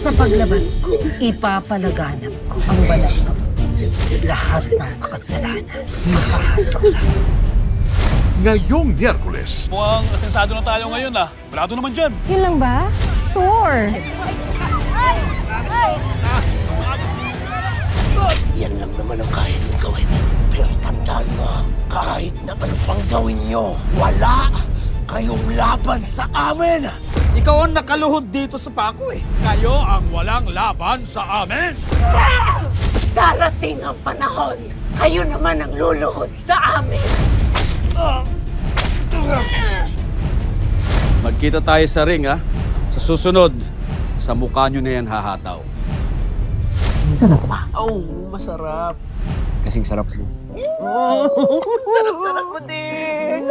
Sa paglabas ko, ipapalaganap ko ang balat ng lahat ng makasalanan. Makahatulan. Ngayong Miyerkules, Mukhang asensado na tayo ngayon ah. Wala naman dyan. Yun lang ba? Sure. Yan lang naman ang kaya niyong gawin. Pero tandaan mo, kahit na ano pang gawin niyo, wala kayong laban sa amin! Ikaw ang nakaluhod dito sa pako eh. Kayo ang walang laban sa amin! Darating ang panahon, kayo naman ang luluhod sa amin. Magkita tayo sa ring ha. Sa susunod, sa mukha nyo na yan hahataw. Oh, masarap. Kasing sarap mo. Sarap-sarap mo din.